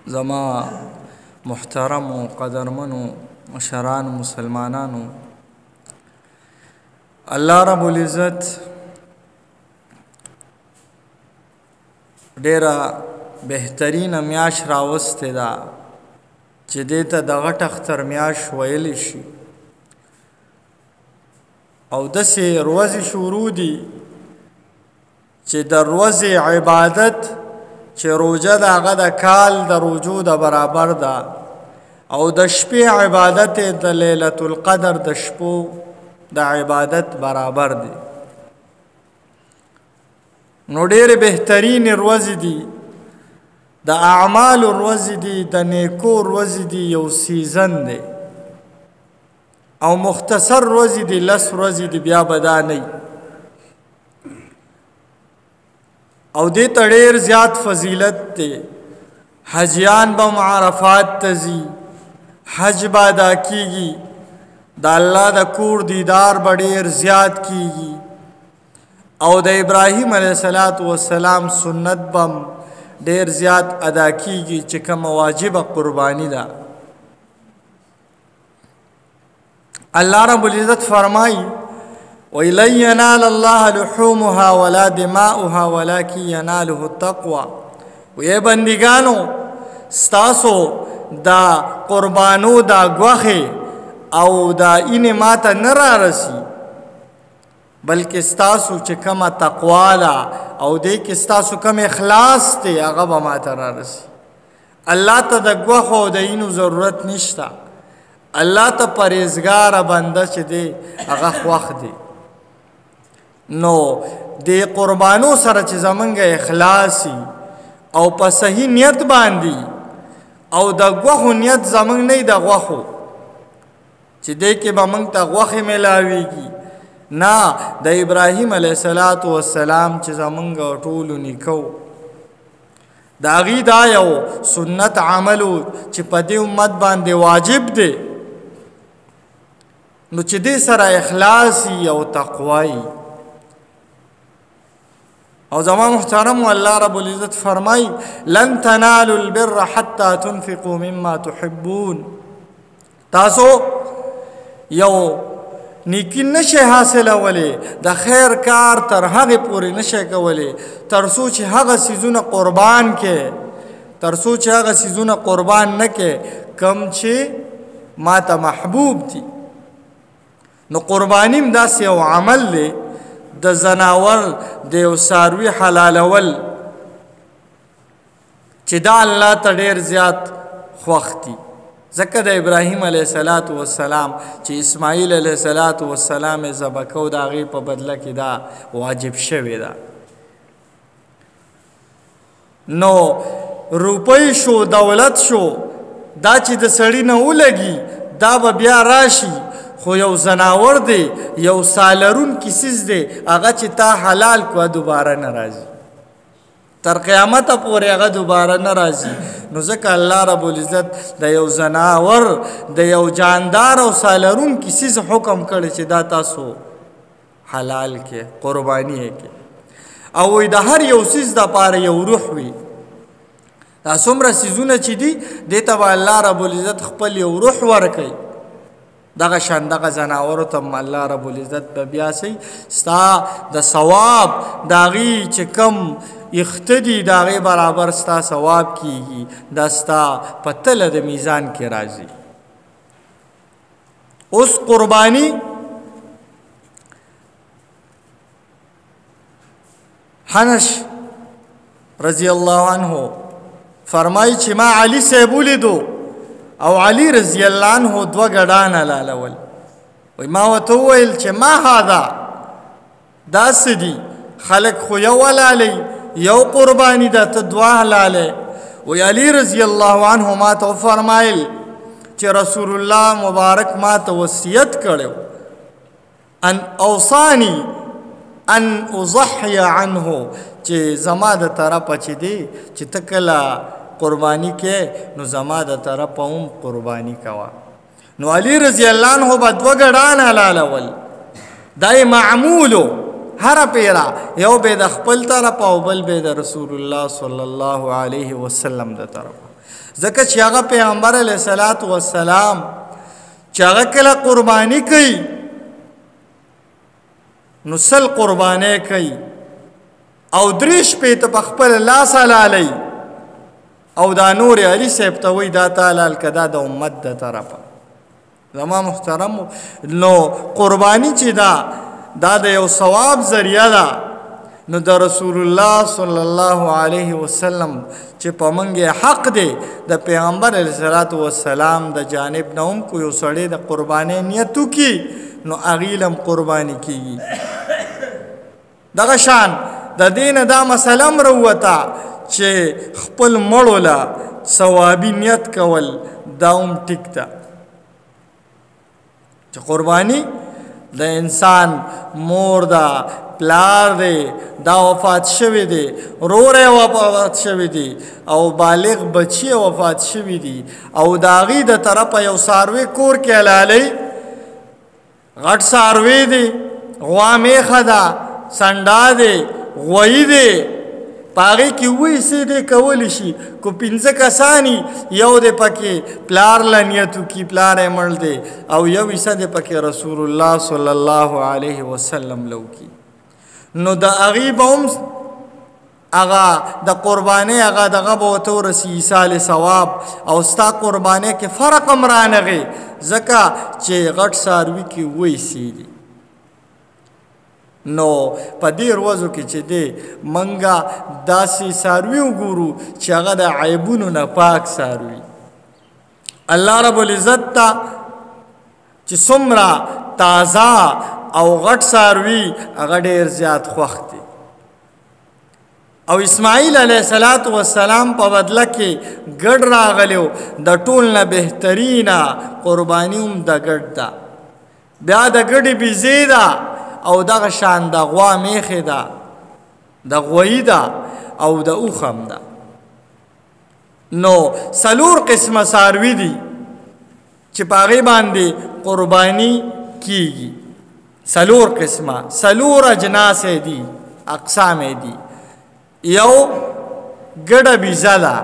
زما محترم و قدرمنو مشران مسلمانانو، الله رب العزت ډیره بهترینه میاش راوستې ده چې دې ته د غټ اختر میاش ویلی شي، او داسې ورځې شروع دي چې د ورځې عبادت چې روژه د هغه د کال د روژو د برابر ده، او د شپې عبادت د لیلة القدر د شپو د عبادت برابر دی. نو ډېرې بهترین ورځې دي، د اعمالو ورځې دي، د نیکو ورځې دي، یو سیزن دی او مختصر ورځې دي، 10 ورځې دي، بیا به دا نه او دې ته ډېر زیات فضیلت دی. حجیان به عرفات ته ځي، حج به ادا کیږي، د الله د کور دیدار به ډېر زیات کیږي، او د ابراهیم علیه السلام سنت به ډېر زیات ادا کیږي چې کومه واجبه قربانی ده. الله رب العزت فرمایي وَلَن يَنَالَ اللَّهَ لُحُومُهَا وَلَا دِمَاؤُهَا وَلَكِنْ يَنَالُهُ التَّقْوَى. وی بندگانو، ستاسو دا قربانو دا غوښې او دا اینې ماته نه رارسي، بلکې ستاسو چې کومه تقوا ده او دې کې ستاسو کوم اخلاص دی هغه به ماته رارسي. الله ته د غوښو او د اینو ضرورت نشته، الله ته پرهیزګاره بنده چې دی هغه خوښ دی. نو د قربانو سره چې زمونږ اخلاصي او په صحیح نیت باندې او د غوښو نیت زمونږ نه د غوښو چې دې کې به موږ ته غوښې میلاویږي، نه د ابراهیم علیه السلام چې زمونږ ټولو نیکو د هغې دا یو سنت عملو چې په دې امت باندې واجب دی، نو چې دې سره اخلاصي او تقوی. او زما محترم الله رب العزت فرمای لن تنالوا البر حتى تنفقوا مما تحبون. تاسو یو نیکی نشي حاصلولی، د خیر کار تر هغه پورې نشي کولی تر څو چې هغه سیزونه قربان کې، تر څو چې هغه سیزونه قربان نه کې کم چې ما ته محبوب دي. نو قربانیم داسې یو عمل دی، د زناور د یو څاروي حلالول چې دا الله ته ډېر زیات خوښ دي. ځکه د ابراهیم علیه السلام چې اسماعیل علیه السلام یې ذبح کو د هغې په بدله کې دا واجب شوې ده. نو روپۍ شو، دولت شو، دا چې د سړي نه ولګي دا به بیا راشي، خو یو زناور دی، یو سالرونکی څیز دی، هغه چې تا حلال کړه دوباره نه راځي، تر قیامته پورې هغه دوباره نه راځي. نو ځکه الله رب العزت د یو زناور د یو جاندار او سالرونکی څیز حکم کړی چې دا تاسو حلال کې قرباني کې، او وی د هر یو څیز دپاره یو روح وي. دا څومره څیزونه چې دي دې ته به الله رب العزت خپل یو روح ورکوي. دغه شان دغه زناورو ته الله رب العزت به بیا سي ستا د ثواب د هغې چې کم اخته دي د هغې برابر ستا ثواب کیږي، دا ستا په تله د میزان کې راځي. اوس قرباني حنش رضی الله عنه فرمایي چې ما علي صاحب ولیدو او علي رضی الله عنه 2 ګډان حلالول. وی ما ورته وویل چې ما هذا دا څه دي؟ خلک خو یو حلالوي، یو قرباني ده، ته 2 حلالې. وی علي رضی الله عنه ما ته وفرمایل چې رسول الله مبارک ما ته وصیت کړی ان اوصانی ان اضحی عنه، چې زما د طرفه چې دی چې ته کله قربانی کې نو زما د طرفه هم قربانی کوه. نو علي رضی الله عنه به 2 ګډان حلالول، دا یې معمولو هر پیرا یو به د خپل طرف او بل به د رسول الله صلی الله علیه وسلم د طرف. ځکه چې هغه پیغمبر علیه الصلاة والسلام چې هغه کله قرباني کوي نو 100 قربانۍ کوي او 3 شپې ته په خپل لاس حلالوي او دا نور علي صاحب ته وایي دا تا حلال که دا د امت د طرفه. زما محترم نو قرباني چې دا د یو ثواب ذریعه ده نو د رسول الله صلی الله علیه وسلم چې په موږ حق دی د پیغمبر علیه الصلاة والسلام د جانب نه هم کو یو سړی د قربانۍ نیت وکړي نو هغې له هم قرباني کېږي. دغه شان د دې نه دا مسله هم راووته چې خپل مړو له ثوابي نیت کول دا هم ټیک ده چې قرباني د انسان مور ده پلار دی دا وفات شوی دی رور وفات شوی دی او بالغ بچی وفات شوی دی او د هغې د طرفه یو څاروی کور کې حلالوي غټ څاروی دی غوا میخه ده سنډا دی غویي دی په هغې کې اووه حصې دی کولی شي کو 5 کسانی یو دی پکې پلار له نیت وکړي پلار یې مړ دی او یو حصه دی پکې رسول الله صلی الله علیه وسلم له وکړي نو د هغې به هم هغه د قربانۍ هغه دغه به ورته ورسي ایصال ثواب او ستا قربانۍ کې فرق هم رانغی ځکه چې غټ څاروي کې اووه حصې دي. نو په دې ورځو کې چې دی منګه داسې څاروي وګورو چې هغه د عیبونو نه پاک څاروي. الله رب العزت ته چې څومره تازه او غټ څاروي هغه ډېر زیات خوښ دی او اسماعیل علیه الصلاة والسلام په بدله کې ګډ راغلی د ټول نه بهترینه قرباني هم د ګډ ده بیا د ګډې بیزې ده او دغه شان د غوا میخې ده د غویي ده او د اوښ هم ده. نو 4 قسمه څاروي دي چې په هغې باندې قرباني کیږي 4 قسمه 4 اجناس دي اقسام دي. یو ګډه بیزه ده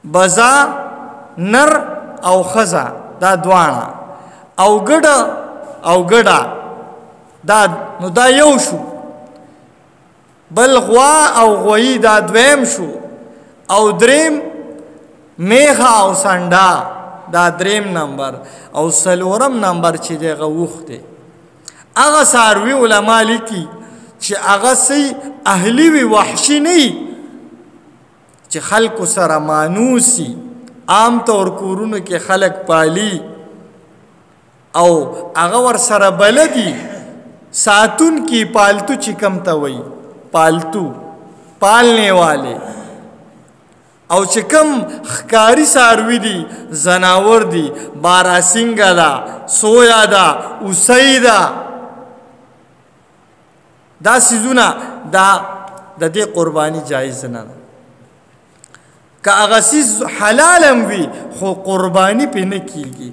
بزه نر او ښځه دا دواړه او ګډه نو دا یو شو بل غوا او غویي دا دویم شو او دریم میخه او سنډا دا دریم نمبر او 4م نمبر چې دی هغه اوښ دی. هغه څاروي علما لیکي چې هغه سي اهلي وي وحشي نه وي چې خلکو سره مانوسي عام طور کورونو کې خلک پالي او هغه ورسره بلدي ساتونکي پالتو چې کوم ته وایي پالتو پالنے والے او چې کوم ښکاري څاروي دي زناور دي باراسینګه ده سویا ده اوسۍ ده دا څیزونه دا د دې قرباني جایز نه ده که هغه څیز حلال هم وي خو قرباني پې نه کیږي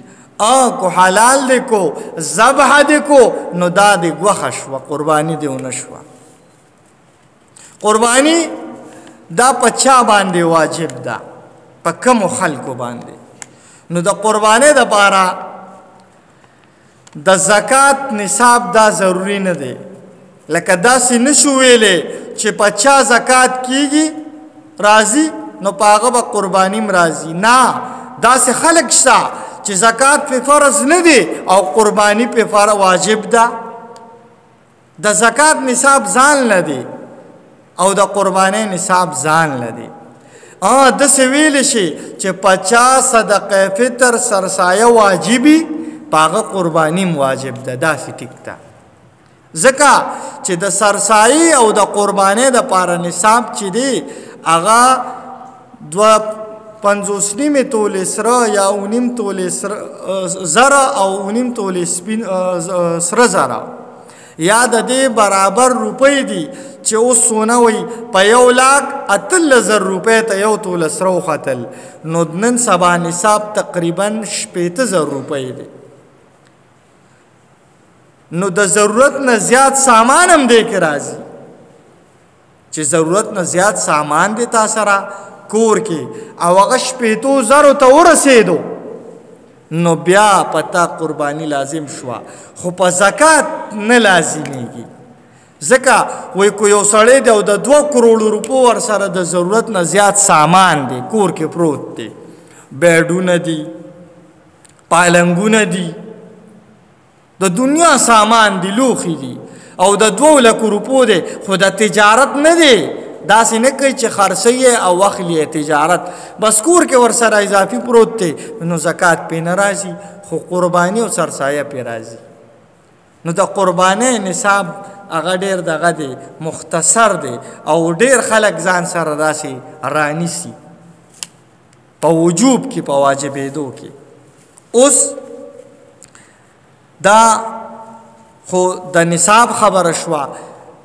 کو حلال دی کو ذبح دی کو نو دا دی غوښه شوه قرباني دی ونه شوه. قرباني دا په چا باندې واجب ده په کومو خلکو باندې نو د قربانۍ دپاره د زکات نصاب دا ضروري نه دی لکه داسې نشو ویلی چې په چا زکات کیږي راځي نو په هغه به قرباني م راځي نه داسې خلک شته چې زکات په فرض نه دی او قرباني په واجب ده د زکات نصاب ځان نه دی او د قربانۍ نصاب ځان نه دی داسې ویلی شي چې 50 صدقه فطر سرسایه واجبي په هغه قرباني م واجب ده داسې ټیک ده ځکه چې د سرسایي او د قربانۍ دپاره نصاب چې دی هغه 2.50 تولې سره یا 1.5 تولې زره او 1.5 تولې سره زره یا د دې برابر روپۍ دي چې اوس سونه وي په 1,18,000 روپۍ ته یو توله سره وختل نو نن سبا نصاب تقریبا 80,000 روپۍ دی نو د ضرورت نه زیات سامان هم دی کې راځي چې ضرورت نه زیات سامان دی تا سره کور کې او هغه 50,000 ته ورسېدو نو بیا پتا قربانی لازم شوه خو په زکات نه لازمیږي ځکه وایي که یو سړی دی او د 2 کروڑو روپو ورسره د ضرورت نه زیات سامان دی کور کې پروت دی بیډونه دي پالنګونه دي د دنیا سامان دی لوښي دي او د 2 لکو روپو دی خو د تجارت نه دی داسې نه کوي چې خرڅوي او واخلي تجارت بس کور کې ورسره اضافي پروت دی نو زکات پې نه راځي خو قرباني او سرسایه پې راځي نو د قربانۍ نصاب هغه ډېر دغه دی مختصر دی او ډېر خلک ځان سره داسې رانیسي په وجوب کې په واجبېدو کې اوس دا خو د نصاب خبره شوه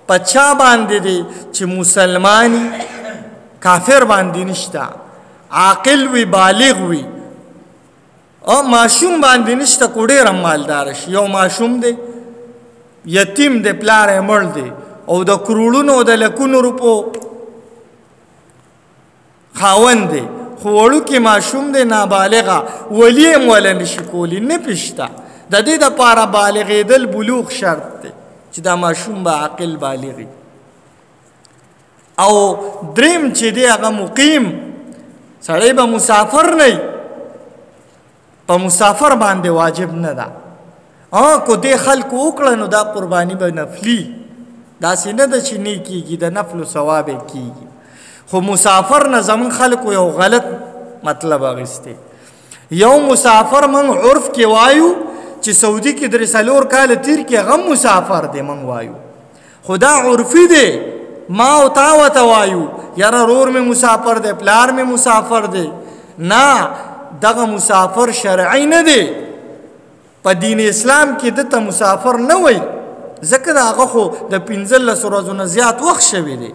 په چا باندې دی چې مسلمانی کافر باندې نشته عاقل وي بالغ وي او ماشوم باندې نشته کو ډېر مالدار شي یو ماشوم دی یتیم دی پلار یې مړ دی او د کروڑونو د لکونو روپو خاوند دی خو وړوکی ماشوم دی نابالغه ولی یې موله نشي کولی نه پېشته د دې دپاره بالغېدل بلوغ شرط دی چې دا ماشوم به عاقل بالغي او دریم چې دی هغه مقیم سړی به مسافر نه په مسافر باندې واجب نه ده کو دې خلکو وکړه نو دا قرباني به نفلي داسې نه ده چې نه کېږي د نفلو ثواب یې کېږي خو مسافر نه زمون خلکو یو غلط مطلب اخیستی یو مسافر من عرف کې وایو چې سعودي کې 3 کاله تیر کې غم مسافر دی من وایو خدا عرفي دی ما او تا ورته وایو یاره رور مې مسافر دی پلار مې مسافر دی نه دغه مسافر شرعي نه دی په دین اسلام کې دته مسافر نه وای ځکه د هغه خو د 15 ورځو نه زیات وخت شوی دی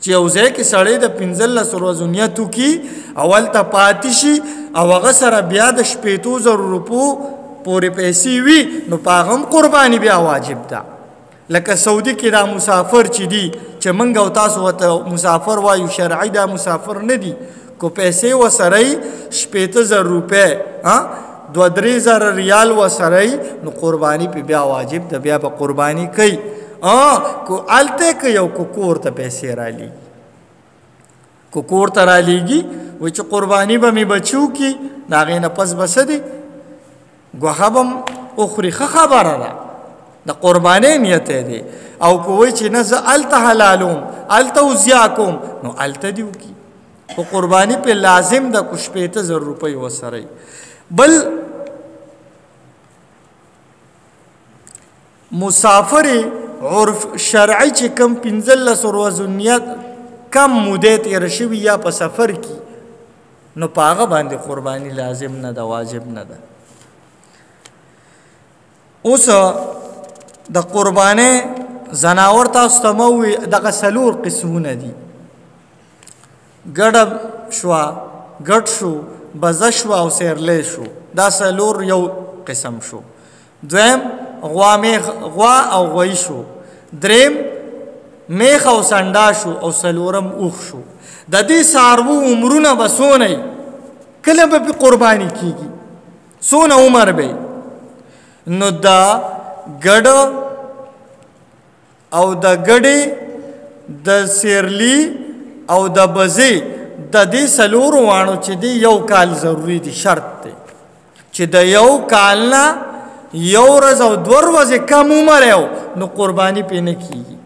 چې یو ځای کې سړی د 15 ورځو نیت وکړي اول ته پاتې شي او هغه سره بیا د 50,000 روپو پورې پیسې وي نو په هغه هم قرباني بیا واجب ده لکه سعودي کې دا مسافر چې دي چې موږ او تاسو ورته مسافر وایو شرعي دا مسافر نه دي کو پیسې ورسره یي 50,000 روپۍ 2-3,000 ریال ورسره یي نو قرباني پې بیا واجب ده بیا به قرباني کوي کو هلته کوي او کو کور ته پیسې رالیږي کو کور ته رالیږي وایي چې قرباني به مې بچو کي د هغې نه پس به څه دی ګوښه به م وخوري ښه خبره ده د قربانۍ نیت دی او که وایي چې نه زه هلته حلالوم هلته وزیا کوم نو هلته دې وکړي خو قرباني پې لازم ده کو 50,000 روپۍ ورسره بل مسافر عرف شرعي چې کم 15 ورځو نیت کم مودې تېره شوي یا په سفر کې نو په هغه باندې قرباني لازم نه ده واجب نه ده اوس د قربانۍ زناور تاسو ته مه ووي دغه 4 قسمونه دي ګډه شوه ګډ شو بزه شوه او سیرلی شو دا 4 یو قسم شو دویم غوا او غوی شو دریم میخ او سنډا شو او 4م اوښ شو د دې څاروو عمرونه به څونه کله به پې قرباني کېږي څونه عمر به نو دا ګډه او د ګډې د سیرلی او د بزې د دې 4 واڼو چې دی 1 کال ضروري دی شرط دی چې د 1 کال نه 1 ورځ او 2 ورځې کم عمر یو نو قرباني پې نه کېږي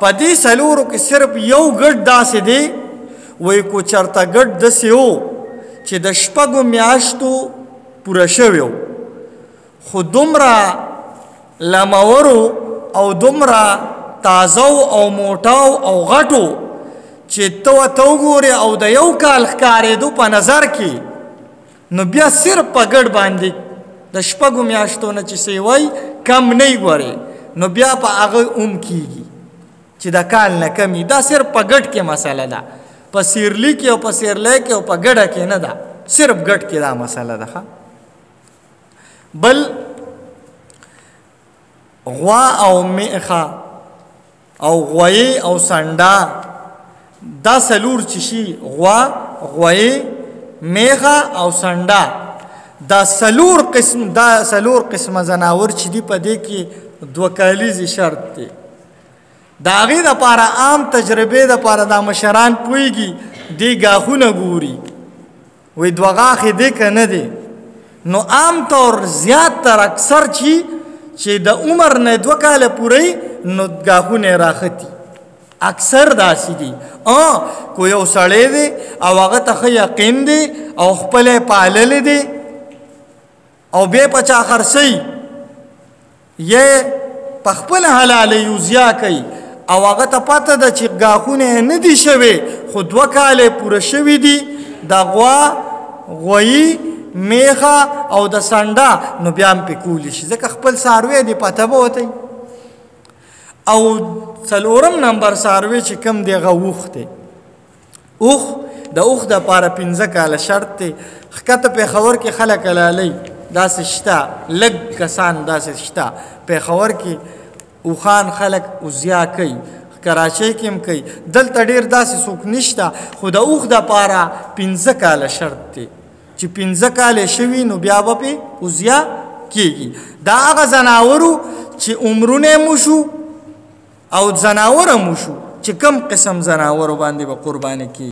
په دې 4 کې صرف یو ګډ داسې دی وایي کو چېرته ګډ داسې و چې د 6 میاشتو پوره شوی و خو دومره لمورو او دومره تازه او موټاو او غټو چې ته ورته وګورې او د 1 کال ښکارېدو په نظر کې نو بیا صرف په ګډ باندې د 6 میاشتو نه چې څه وایي کم نه ګورې نو بیا په هغه کېږي چې د کال نه کمي دا صرف په ګډ کې مسله ده په سیرلی کې او په سیرلی کې او په ګډه کې نه ده صرف ګډ کې دا مسله ده بل غوا او میخه او غوی او سنډا دا سلور چې شي غوا، غوی، میخه او سنډا، دا سلور قسمه زناور چې دی په دې کې دوه کالیزې شرط دی. د هغې دپاره عام تجربې دپاره دا مشران پوهېږي دې غاښونه ګوري وایي دوه غاښې دی که نه دی. نو عام طور زیات تر اکثر چې د عمر نه 2 کاله پوره نو غاښونه یې راختي، اکثر داسې دي. کو یو سړی دی او هغه ته ښه یقین دی او خپل یې پاللی دی او بیا په چا خرڅوي یې په خپل حلاله یوزیا کوي او هغه ته پته ده چې غاښونه یې نه دي شوي خو 2 کاله پوره شوي دي د غوا، غویي، میخه او د سنډا، نو بیا هم پې کولی شي ځکه خپل څاروی دی پته به ورته. او 4 نمبر څاروی چې کوم دی هغه اوښ دی. اوښ د اوښ دپاره 15 کاله شرط دی. ښکته پېښور کې خلک حلالوي داسې شته، لږ کسان داسې شته پېښور کې اوښان خلک اوزیا کوي، کراچۍ کې هم کوي، دلته ډېر داسې څوک نشته. خو د اوښ دپاره 15 کاله شرط دی چې 15 کاله شوي نو بیا به پې اوزیا کېږي. دا هغه زناورو چې عمرونه مو شو او زناوره مو شو چې کم قسم زناورو باندې به قرباني کېږي.